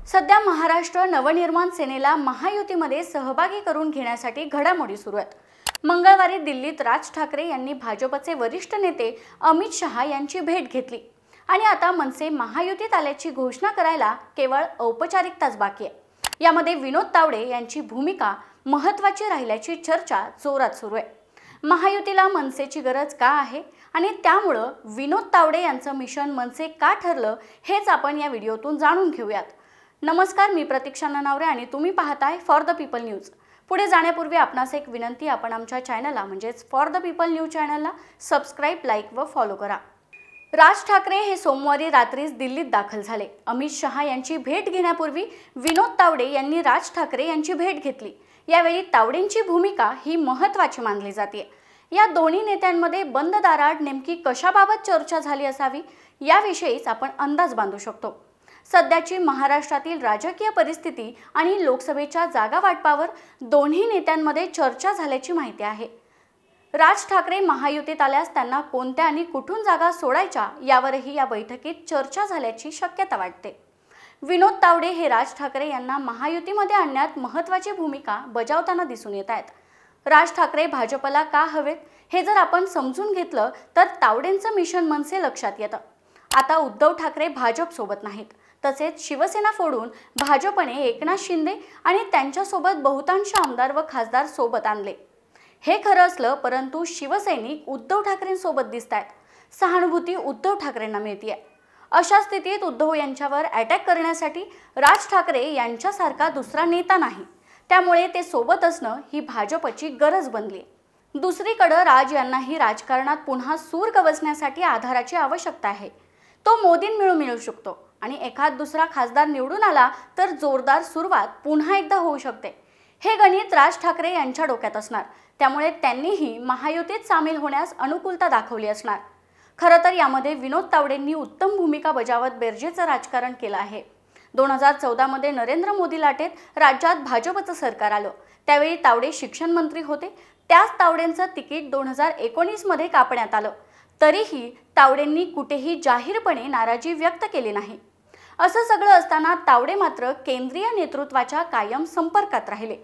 सध्या महाराष्ट्र नवनिर्माण सेनेला महायुतीमध्ये सहभागी करून घेण्यासाठी घडामोडी सुरू आहेत। मंगळवारी दिल्लीत राज ठाकरे यांनी भाजपचे वरिष्ठ नेते अमित शहा यांची भेट घेतली आणि आता मनसे महायुतीत आल्याची घोषणा करायला केवळ औपचारिकताच बाकी आहे। यामध्ये विनोद तावडे यांची भूमिका महत्त्वाची राहिल्याची चर्चा जोरात सुरू आहे। महायुतीला मनसेची गरज का आहे आणि त्यामुळे विनोद तावडे यांचं मिशन मनसे का ठरलं हेच आपण या व्हिडिओतून जाणून घेऊयात। नमस्कार, मी प्रतीक्षा ननावरे आणि तुम्ही पाहताय फॉर द पीपल न्यूज। पुढे जाण्यापूर्वी आपणास एक विनंती, आपण आमच्या चॅनलला म्हणजेच फॉर द पीपल न्यूज चॅनलला सबस्क्राइब, लाईक व फॉलो करा। राज ठाकरे हे सोमवारी रात्रीच दिल्लीत दाखल झाले। अमित शहा यांची भेट घेण्यापूर्वी विनोद तावडे यांनी राज ठाकरे यांची भेट घेतली। यावेळी तावडेंची भूमिका ही महत्त्वाची मानली जाते। या दोन्ही नेत्यांमध्ये बंद दारात नेमकी कशाबाबत चर्चा झाली असावी याविषयीच आपण अंदाज बांधू शकतो। सध्याची महाराष्ट्रातील राजकीय परिस्थिती आणि लोकसभेच्या जागा वाटपावर दोन्ही नेत्यांमध्ये चर्चा झाल्याची माहिती आहे। राज ठाकरे महायुतीत आल्यास त्यांना कोणत्या आणि कुठून जागा सोडायच्या यावरही या बैठकीत चर्चा झाल्याची शक्यता वाटते। विनोद तावडे हे राज ठाकरे यांना महायुतीमध्ये आणण्यात महत्त्वाची भूमिका बजावताना दिसून येत आहेत। राज ठाकरे भाजपला का हवेत हे जर आपण समजून घेतलं तर तावडेंचं मिशन मनसे लक्षात येतं। आता उद्धव ठाकरे भाजप सोबत नाहीत, तसेच शिवसेना फोडून भाजपने एकनाथ शिंदे आणि त्यांच्यासोबत बहुतांश आमदार व खासदार सोबत आणले। हे खरं असलं, परंतु शिवसैनिक उद्धव ठाकरेंसोबत दिसतायत। सहानुभूती उद्धव ठाकरेंना मिळतेय। अशा स्थितीत उद्धव यांच्यावर अटॅक करण्यासाठी राज ठाकरे यांच्यासारखा दुसरा नेता नाही, त्यामुळे ते सोबत असणं ही भाजपची गरज बनली। दुसरीकडे राज यांनाही राजकारणात पुन्हा सूर गवसण्यासाठी आधाराची आवश्यकता आहे। तो मोदींमिळून मिळू शकतो आणि एखाद दुसरा खासदार निवडून आला तर जोरदार सुरुवात पुन्हा एकदा होऊ शकते। हे गणित राज ठाकरे यांच्या डोक्यात असणार, त्यामुळे त्यांनीही महायुतीत सामील होण्यास अनुकूलता दाखवली असणार। खरं तर यामध्ये विनोद तावडेंनी उत्तम भूमिका बजावत बेरजेचं राजकारण केलं आहे। 2014 मध्ये नरेंद्र मोदी लाटेत राज्यात भाजपचं सरकार आलं, त्यावेळी तावडे शिक्षण मंत्री होते। त्याच तावडेंचं तिकीट 2019 मध्ये कापण्यात आलं, तरीही तावडेंनी कुठेही जाहीरपणे नाराजी व्यक्त केली नाही। असं सगळं असताना तावडे मात्र केंद्रीय नेतृत्वाच्या कायम संपर्कात राहिले।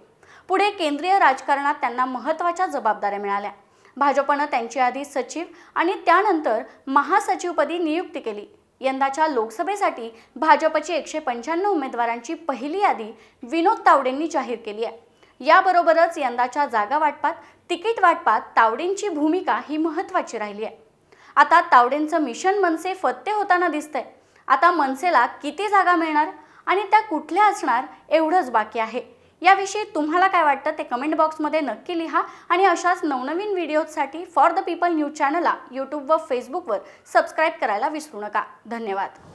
पुढे केंद्रीय राजकारणात त्यांना महत्त्वाच्या जबाबदाऱ्या मिळाल्या। भाजपनं त्यांची आधी सचिव आणि त्यानंतर महासचिवपदी नियुक्ती केली। यंदाच्या लोकसभेसाठी भाजपची 195 उमेदवारांची पहिली यादी विनोद तावडेंनी जाहीर केली आहे। याबरोबरच यंदाच्या जागा वाटपात, तिकीट वाटपात तावडेंची भूमिका ही महत्त्वाची राहिली आहे। आता तावडेंचं मिशन मनसे फत्ते होताना दिसतंय। आता मनसेला किती जागा मिळणार आणि त्या कुठल्या असणार एवढंच बाकी आहे। याविषयी तुम्हाला काय वाटतं ते कमेंट बॉक्समध्ये नक्की लिहा आणि अशाच नवनवीन व्हिडिओजसाठी फॉर द पीपल न्यूज चॅनलला यूट्यूब व फेसबुकवर सबस्क्राइब करायला विसरू नका। धन्यवाद।